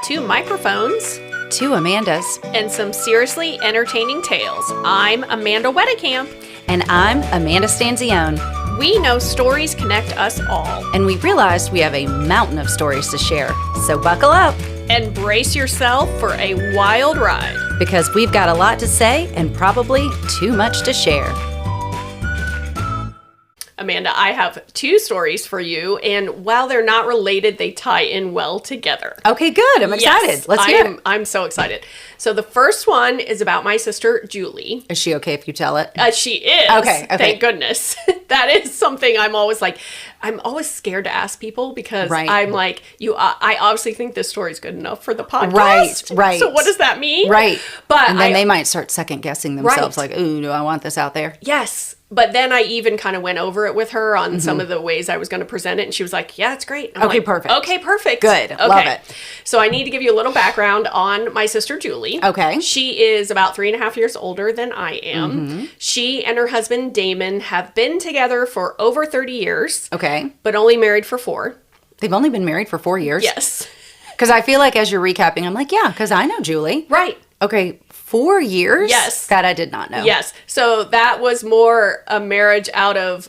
2 microphones, 2 Amandas. and some seriously entertaining tales. I'm Amanda Wedekamp. And I'm Amanda Stanzione. We know stories connect us all. And we realized we have a mountain of stories to share. So buckle up, And brace yourself for a wild ride. because we've got a lot to say and probably too much to share. Amanda, I have 2 stories for you, and while they're not related, they tie in well together. Okay, good. I'm excited. Yes, Let's hear it. I'm so excited. So the first one is about my sister, Julie. Is she okay if you tell it? She is. Okay. Thank goodness. That is something I'm always scared to ask people because Right. I'm like, I obviously think this story's good enough for the podcast. Right. So what does that mean? Right. But And then they might start second guessing themselves, Right. like, ooh, do I want this out there? Yes. But then I even kind of went over it with her on some Mm-hmm. of the ways I was going to present it. And she was like, yeah, it's great. I'm Okay, like, perfect. Okay, perfect. Good. Okay. Love it. So I need to give you a little background on my sister, Julie. Okay. She is about 3.5 years older than I am. Mm-hmm. She and her husband, Damon, have been together for over 30 years. Okay. But only married for 4. They've only been married for 4 years? Yes. Because I feel like as you're recapping, I'm like, yeah, because I know Julie. Right. Okay, 4 years? Yes. That I did not know. Yes. So that was more a marriage out of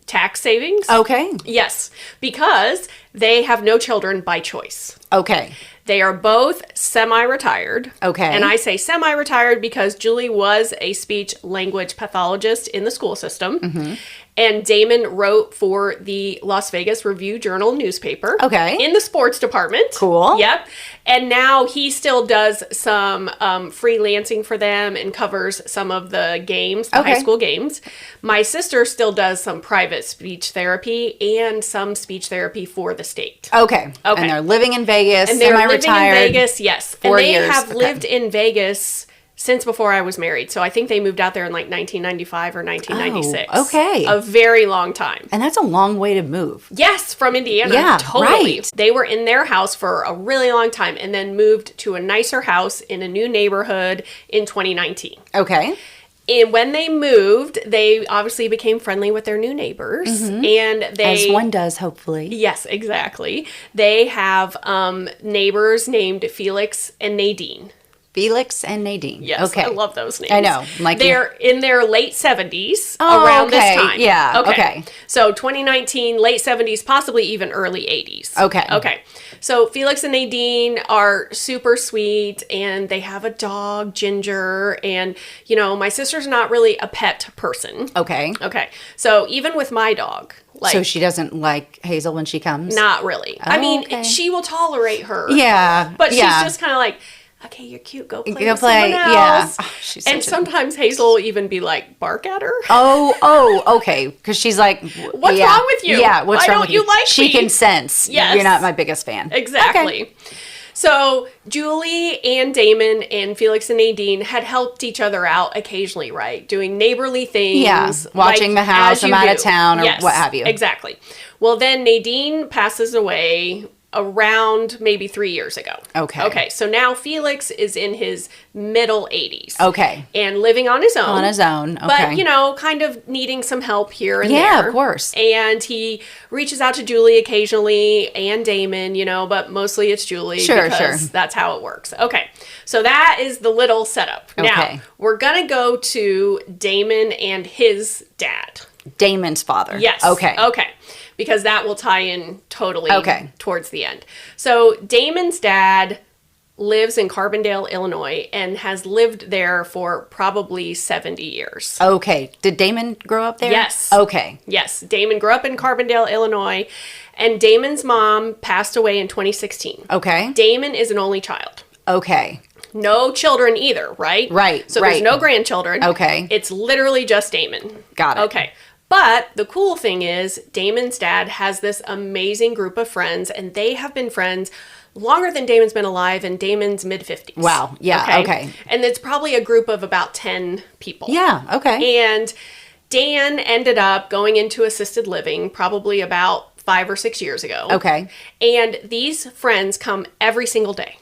tax savings. Okay. Yes. Because they have no children by choice. Okay. They are both semi-retired. Okay. And I say semi-retired because Julie was a speech language pathologist in the school system. Mm-hmm. And Damon wrote for the Las Vegas Review-Journal newspaper. Okay. In the sports department. Cool. Yep. And now he still does some freelancing for them and covers some of the games, the Okay. high school games. My sister still does some private speech therapy and some speech therapy for the state. Okay. Okay. And they're living in Vegas, And they're living in semi-retired. Vegas, yes. 4 and they years. have Okay. lived in Vegas since before I was married. So I think they moved out there in like 1995 or 1996. Oh, okay. A very long time. And that's a long way to move. Yes, from Indiana. Yeah, totally. right. They were in their house for a really long time and then moved to a nicer house in a new neighborhood in 2019. Okay. And when they moved, they obviously became friendly with their new neighbors. And they... As one does, hopefully. Yes, exactly. They have neighbors named Felix and Nadine. Felix and Nadine. Yes, Okay. I love those names. I know. Like they're in their late 70s Oh, around okay. this time. Yeah, okay. So 2019, late 70s, possibly even early 80s. Okay. Okay. So Felix and Nadine are super sweet and they have a dog, Ginger. And, you know, my sister's not really a pet person. Okay. Okay. So even with my dog, like, So she doesn't like Hazel when she comes? not really. I Oh, mean, okay. she will tolerate her. Yeah. But yeah. she's just kind of like, okay, you're cute. Go play Go with play, someone yeah. else. Oh, she's And such a- sometimes Hazel will even be like, bark at her. Oh, okay. Because she's like, What's yeah, wrong with you? Yeah, what's Why wrong don't with you like She me? can sense. Yes. You're not my biggest fan. Exactly. Okay. So Julie and Damon and Felix and Nadine had helped each other out occasionally, right? Doing neighborly things. Yeah, watching the house, as you I'm out of do. town, or Yes, what have you. Exactly. Well, then Nadine passes away around maybe 3 years ago. Okay. Okay, so now Felix is in his middle 80s. Okay. And living on his own. On his own. Okay. But, you know, kind of needing some help here and Yeah, there. of course. And he reaches out to Julie occasionally and Damon, you know, but mostly it's Julie Sure, because sure. that's how it works. Okay. So that is the little setup. Okay. Now, we're going to go to Damon and his dad. Damon's father. Yes. Okay. Okay. Because that will tie in totally Okay. towards the end. So Damon's dad lives in Carbondale, Illinois, and has lived there for probably 70 years. Okay. Did Damon grow up there? Yes. Okay. Yes. Damon grew up in Carbondale, Illinois, and Damon's mom passed away in 2016. Okay. Damon is an only child. Okay. No children either, right? Right, So there's right. no grandchildren. Okay. It's literally just Damon. Got it. Okay. But the cool thing is Damon's dad has this amazing group of friends, and they have been friends longer than Damon's been alive, and Damon's mid-50s. Wow. Yeah, okay. And it's probably a group of about 10 people. Yeah. Okay. And Dan ended up going into assisted living probably about 5 or 6 years ago. Okay. And these friends come every single day.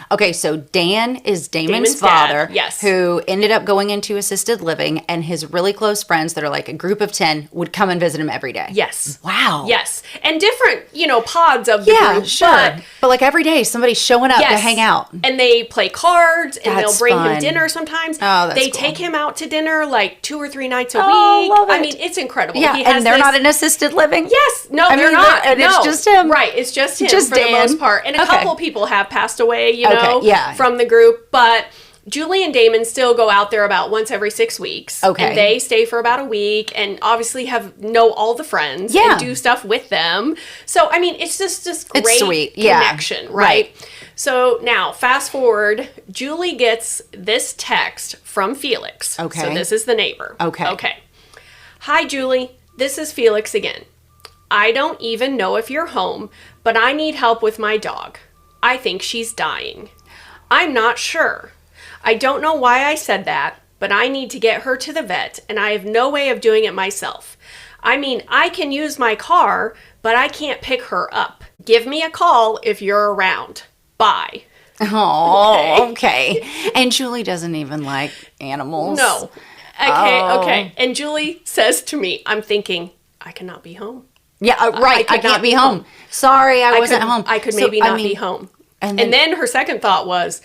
Okay, so Dan is Damon's Damon's father, dad, yes. who ended up going into assisted living, and his really close friends that are like a group of 10 would come and visit him every day. Yes. Wow. Yes. And different, pods of the group. Sure. But like every day, somebody's showing up to hang out. And they play cards, and That's they'll bring fun. him dinner sometimes. Oh, that's They cool. take him out to dinner like 2 or 3 nights a Oh, week. love it. I mean, it's incredible. Yeah, He has and they're this- not in assisted living? Yes. No, I they're mean, not. and No. it's just him. Right. It's just him Just for Dan. the most part. And a Okay. couple people have passed away, yeah. from the group. But Julie and Damon still go out there about once every 6 weeks. Okay. And they stay for about a week and obviously know all the friends Yeah. and do stuff with them. So, I mean, it's just this great It's sweet. Yeah. connection, right? So now, fast forward, Julie gets this text from Felix. Okay. So this is the neighbor. Okay. Okay. Hi, Julie. This is Felix again. I don't even know if you're home, but I need help with my dog. I think she's dying. I'm not sure. I don't know why I said that, but I need to get her to the vet, and I have no way of doing it myself. I mean, I can use my car, but I can't pick her up. Give me a call if you're around. Bye. Oh, okay. And Julie doesn't even like animals. No. Okay, Oh. okay. And Julie says to me, I'm thinking, I cannot be home. Yeah, right. I could can't not be be home. home. Sorry, I wasn't could- home. I could So, maybe not mean, be home. And And then, then her second thought was,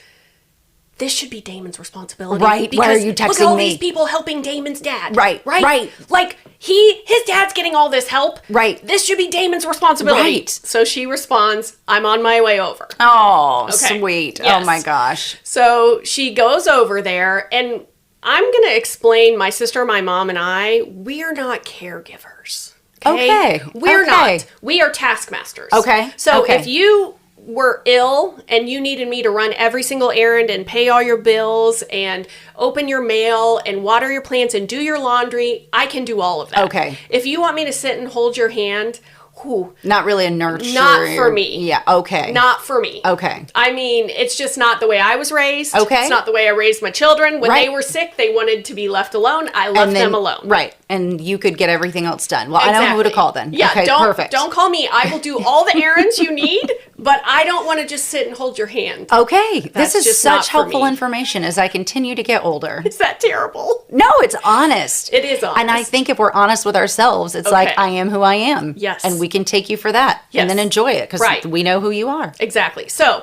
this should be Damon's responsibility. Right, why are you look at texting all me? these people helping Damon's dad. Right, right. Like, his dad's getting all this help. Right. This should be Damon's responsibility. Right. So she responds, I'm on my way over. oh, Okay. sweet. Oh Yes. my gosh. So she goes over there, and I'm going to explain, my sister, my mom, and I, we're not caregivers. Okay. We're Okay. not. We are taskmasters. Okay. So Okay. if you were ill and you needed me to run every single errand and pay all your bills and open your mail and water your plants and do your laundry, I can do all of that. Okay. If you want me to sit and hold your hand, whew, Not really a nurture. not for me. Yeah, okay. Not for me. Okay. I mean, it's just not the way I was raised. Okay. It's not the way I raised my children. When Right. they were sick, they wanted to be left alone. I left And then- them alone. Right. And you could get everything else done. Well, I know who to Exactly. call then. Yeah, okay, don't, perfect. Don't call me. I will do all the errands you need, but I don't want to just sit and hold your hand. Okay. That's This is just not such for helpful me. information as I continue to get older. Is that terrible? No, it's honest. It is And I honest. think if we're honest with ourselves, it's like, Okay. I am who I am. Yes. And we can take you for that. Yes. And then enjoy it because Right. we know who you are. Exactly. So,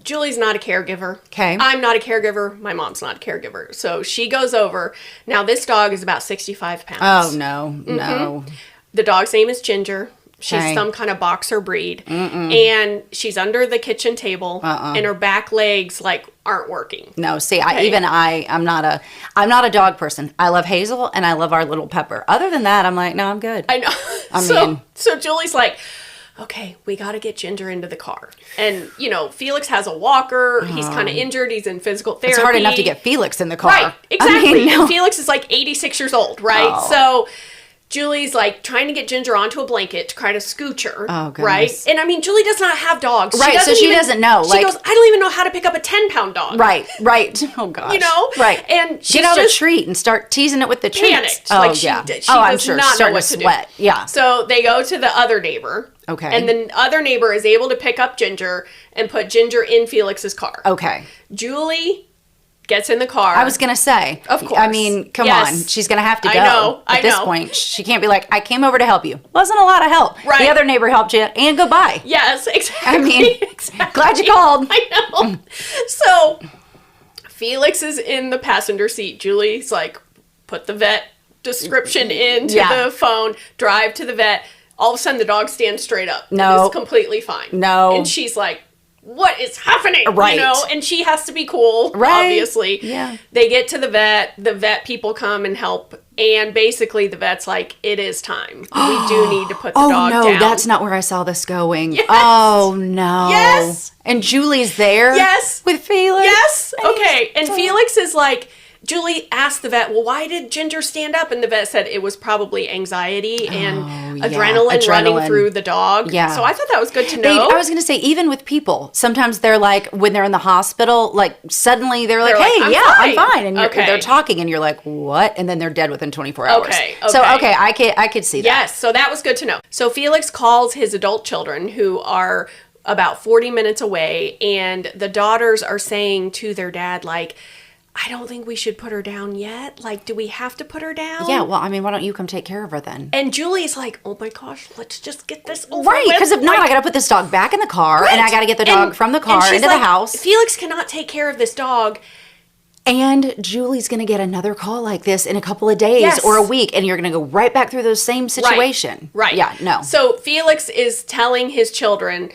Julie's not a caregiver. Okay. I'm not a caregiver. My mom's not a caregiver. So she goes over. Now, this dog is about 65 Oh, pounds. no. No. The dog's name is Ginger. She's Okay. some kind of boxer breed. And she's under the kitchen table. And her back legs, aren't working. No, see, Okay. I'm not a dog person. I love Hazel and I love our little Pepper. Other than that, I'm like, no, I'm good. I know. I so, mean- so Julie's like, okay, we got to get Ginger into the car. And, Felix has a walker. He's kind of injured. He's in physical therapy. It's hard enough to get Felix in the car. Right, exactly. I mean, no. And Felix is 86 years old, right? Oh. So Julie's trying to get Ginger onto a blanket to try to scooch her, Oh, goodness. right? And I mean, Julie does not have dogs. Right, so she doesn't know, She like- goes, I don't even know how to pick up a 10-pound dog. Right. Oh, gosh. Right. And she's Get out just a treat and start teasing it with the treats. panicked. Oh, She yeah. I'm I'm sure. not know Starting what to to sweat. do. Yeah. So they go to the other neighbor. Okay. And the other neighbor is able to pick up Ginger and put Ginger in Felix's car. Okay. Julie gets in the car. I was going to say. Of course. I mean, come Yes. on. She's going to have to I go. know, At I this know. point, she can't be like, I came over to help you. Wasn't a lot of help. Right. The other neighbor helped you and goodbye. Yes, exactly. I mean, exactly. glad you called. I know. So Felix is in the passenger seat. Julie's put the vet description into Yeah. the phone, drive to the vet. All of a sudden, the dog stands straight up. No. It's completely fine. No. And she's like, what is happening? Right. And she has to be cool, Right. obviously. Yeah. They get to the vet people come and help. And basically, the vet's like, it is time. We do need to put the Oh, dog no, down. that's not where I saw this going. Yes. Oh, no. Yes. And Julie's there? Yes. With Felix? Yes. Okay. And Felix is like, Julie asked the vet, well, why did Ginger stand up? And the vet said it was probably anxiety and yeah. adrenaline running Adrenaline. through the dog. Yeah. So I thought that was good to They, know. I was going to say, even with people, sometimes they're like, when they're in the hospital, suddenly they're like, They're like, hey, "I'm yeah, I'm fine." fine. And Okay. they're talking and you're like, what? And then they're dead within 24 hours. Okay, So, okay. okay, I could see that. Yes. So that was good to know. So Felix calls his adult children who are about 40 minutes away, and the daughters are saying to their dad, like, I don't think we should put her down yet. Like, do we have to put her down? Yeah, well, I mean, why don't you come take care of her then? And Julie's like, oh my gosh, let's just get this over with. Right, because if not, I got to put this dog back in the car, and I got to get the dog from the car into the house. Felix cannot take care of this dog. And Julie's going to get another call like this in a couple of days or a week, and you're going to go right back through those same situation. Right. Yeah, no. So Felix is telling his children,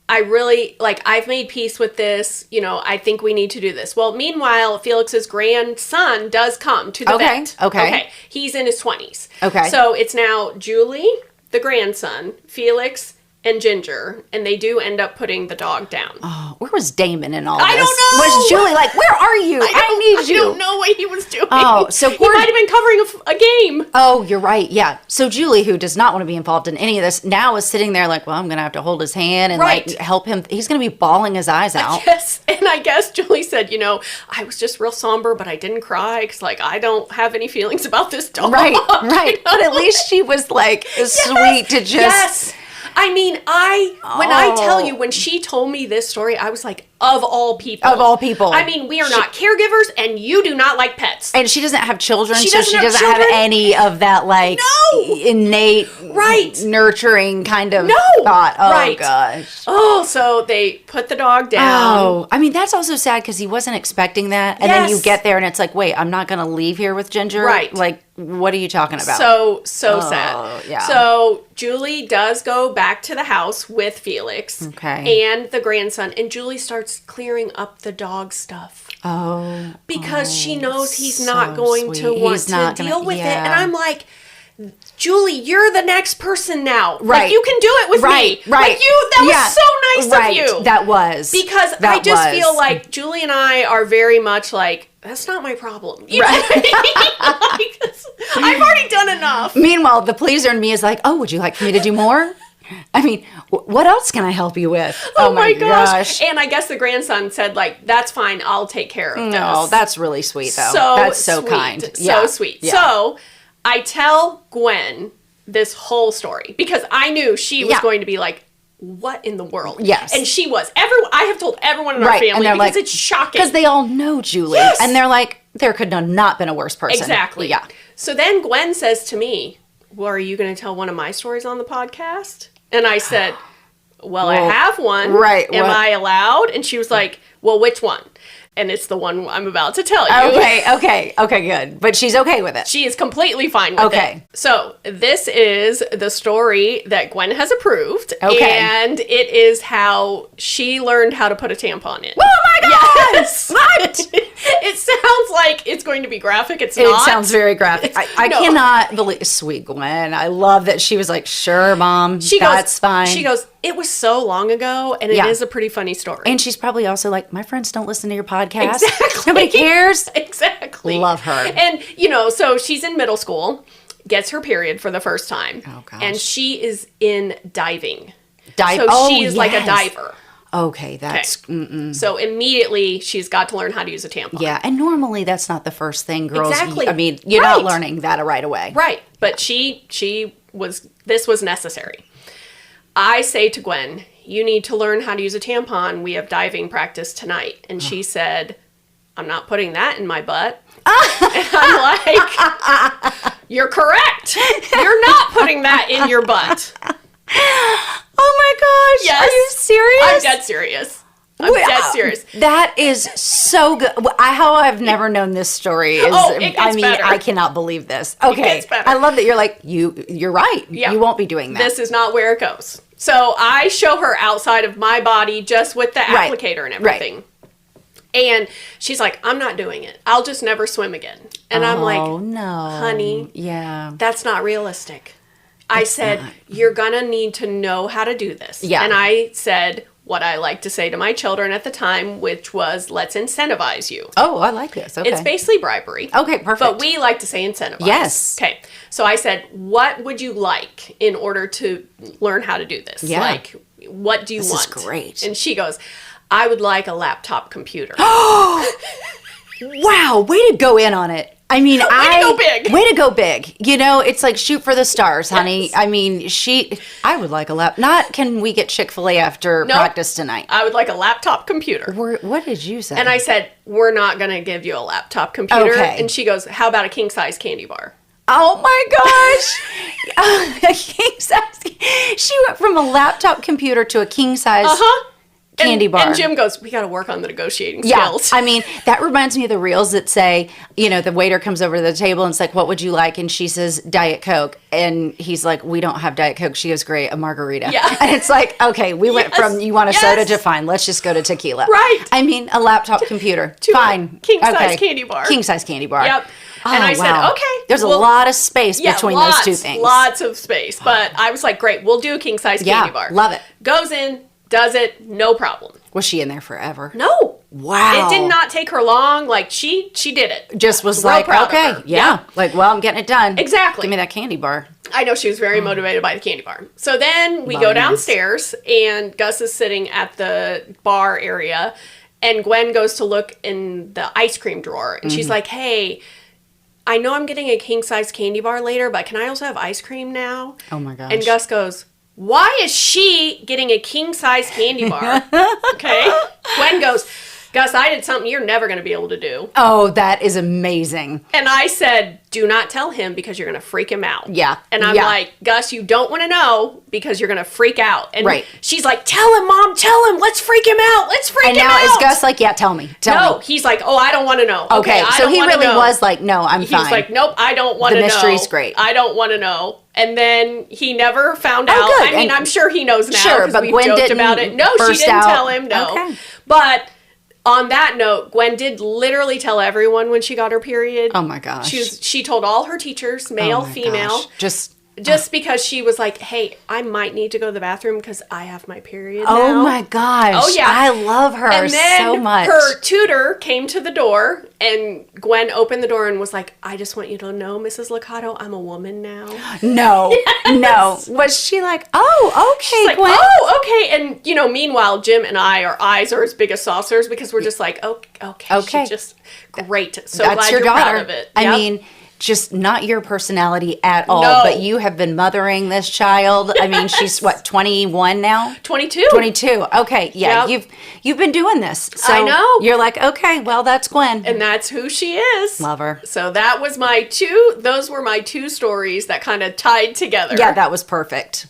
I really, like, I've made peace with this. You know, I think we need to do this. Well, meanwhile, Felix's grandson does come to the vet. Okay. He's in his 20s. Okay. So it's now Julie, the grandson, Felix, and Ginger, and they do end up putting the dog down. Oh, where was Damon in all this? I don't know. Was Julie like, where are you? I need you. I don't know what he was doing. Oh, so he might have been covering a game. Oh, you're right. Yeah. So Julie, who does not want to be involved in any of this, now is sitting there like, well, I'm going to have to hold his hand and like help him. He's going to be bawling his eyes out. Yes. And I guess Julie said, you know, I was just real somber, but I didn't cry because, like, I don't have any feelings about this dog. Right. Right. You know? But at least she was like sweet to just. Yes. I mean, when I tell you, when she told me this story, I was like, of all people. Of all people. I mean, we are not caregivers, and you do not like pets. And she doesn't have children, so she doesn't have any of that, like, innate, nurturing kind of thought. Oh, gosh. Oh, so they put the dog down. Oh, I mean, that's also sad because he wasn't expecting that. And then you get there, and it's like, wait, I'm not going to leave here with Ginger? Right. Like, what are you talking about? So sad. Yeah. So Julie does go back to the house with Felix and the grandson, and Julie starts clearing up the dog stuff. Oh. Because she knows he's not going to want to deal with it. And I'm like, Julie, you're the next person now. Right. Like, you can do it with me. Right. Like, that was so nice of you. That was. Because I just feel like Julie and I are very much like, that's not my problem. You know what I mean? Like, I've already done enough. Meanwhile, the pleaser in me is like, oh, would you like for me to do more? I mean, what else can I help you with? Oh my gosh. And I guess the grandson said, like, that's fine. I'll take care of this. No, that's really sweet, though. That's so kind. So sweet. Yeah. So I tell Gwen this whole story because I knew she was going to be like, what in the world? Yes. And she was. I have told everyone in our family because it's shocking. Because they all know Julie. Yes. And they're like, there could have not been a worse person. Exactly. Yeah. So then Gwen says to me, well, are you going to tell one of my stories on the podcast? And I said, well, I have one. Right. Am I allowed? And she was like, well, which one? And it's the one I'm about to tell you. Okay, good. But she's okay with it. She is completely fine with it. So this is the story that Gwen has approved. Okay. And it is how she learned how to put a tampon in. Oh my gosh! Yes! What? It sounds like it's going to be graphic. It's not. It sounds very graphic. I cannot believe... Sweet Gwen. I love that she was like, sure, Mom, that's fine. She goes, it was so long ago, and it is a pretty funny story. And she's probably also like, my friends don't listen to your podcast. Exactly. Nobody cares. Exactly. Love her. And, so she's in middle school, gets her period for the first time. Oh, gosh. And she is in diving. So she is like a diver. Okay, that's... Okay. So immediately she's got to learn how to use a tampon. Yeah, and normally that's not the first thing girls... Exactly. I mean, you're not learning that right away. Right. But this was necessary. I say to Gwen, you need to learn how to use a tampon. We have diving practice tonight. And she said, I'm not putting that in my butt. And I'm like, you're correct. You're not putting that in your butt. Oh my gosh. Yes. Are you serious? I'm dead serious. I'm dead serious. That is so good. How I've never known this story is, it gets better. I cannot believe this. Okay. It gets better. I love that you're like, you're right. Yeah. You won't be doing that. This is not where it goes. So I show her outside of my body just with the applicator and everything. Right. And she's like, I'm not doing it. I'll just never swim again. And I'm like, no, honey, that's not realistic. I said, you're going to need to know how to do this. Yeah. And I said what I like to say to my children at the time, which was, let's incentivize you. Oh, I like this. Okay. It's basically bribery. Okay, perfect. But we like to say incentivize. Yes. Okay. So I said, what would you like in order to learn how to do this? Yeah. Like, what do you want? This is great. And she goes, I would like a laptop computer. Wow, way to go in on it. I mean, way to go big. Way to go big. You know, it's like shoot for the stars, honey. Yes. I mean, I would like a lap. Not can we get Chick-fil-A after practice tonight? I would like a laptop computer. What did you say? And I said, we're not going to give you a laptop computer. Okay. And she goes, how about a king size candy bar? Oh my gosh. A king size. She went from a laptop computer to a king size candy bar. And Jim goes, we got to work on the negotiating Yeah, skills. I mean, that reminds me of the reels that say, you know, the waiter comes over to the table and it's like, what would you like? And she says, Diet Coke. And he's like, we don't have Diet Coke. She goes, great, a margarita. Yeah. And it's like, okay, we went from you want a soda to fine, let's just go to tequila. Right. I mean, a laptop computer. Fine. King-size candy bar. King-size candy bar. Yep. Oh, and I said, okay. There's a lot of space between those two things. Lots of space. But I was like, great, we'll do a king-size candy bar. Love it. Goes in, does it, no problem. Was she in there forever? No. Wow. It did not take her long. Like, she did it. Just was Real like, proud of okay, her. yeah. Like, well, I'm getting it done. Exactly. Give me that candy bar. I know she was very motivated by the candy bar. So then we go downstairs, and Gus is sitting at the bar area, and Gwen goes to look in the ice cream drawer, and she's like, hey, I know I'm getting a king-size candy bar later, but can I also have ice cream now? Oh, my gosh. And Gus goes, why is she getting a king-size candy bar? Okay? Gwen goes, Gus, I did something you're never going to be able to do. Oh, that is amazing. And I said, do not tell him because you're going to freak him out. Yeah. And I'm like, Gus, you don't want to know because you're going to freak out. And she's like, tell him, Mom, tell him. Let's freak him out. Let's freak him out. And now is Gus like, yeah, tell me. Tell me. He's like, oh, I don't want to know. Okay, so he really was like, no, I'm fine. He's like, nope, I don't want to know. The mystery's great. I don't want to know. And then he never found out. Good. I mean, I'm sure he knows now. Sure, but we've Gwen joked didn't about it. No, she didn't tell him. No. Okay. But on that note, Gwen did literally tell everyone when she got her period. Oh my gosh. She told all her teachers, male, female. Gosh. Just because she was like, hey, I might need to go to the bathroom because I have my period Oh now. my gosh. Oh, yeah. I love her and then so much. Her tutor came to the door, and Gwen opened the door and was like, I just want you to know, Mrs. Licato, I'm a woman now. No. No. Was she like, oh, okay, She's like, Gwen. oh, okay. And, you know, meanwhile, Jim and I, our eyes are as big as saucers because we're just like, okay. She's just great. So That's glad your you're daughter. proud of it. I Yep. mean, just not your personality at all, No. but you have been mothering this child. I mean, she's what, 21 now? 22. 22. Okay, yeah, Yep. you've been doing this. So I know. You're like, okay, well, that's Gwen. And that's who she is. Love her. So that was those were my two stories that kind of tied together. Yeah, that was perfect.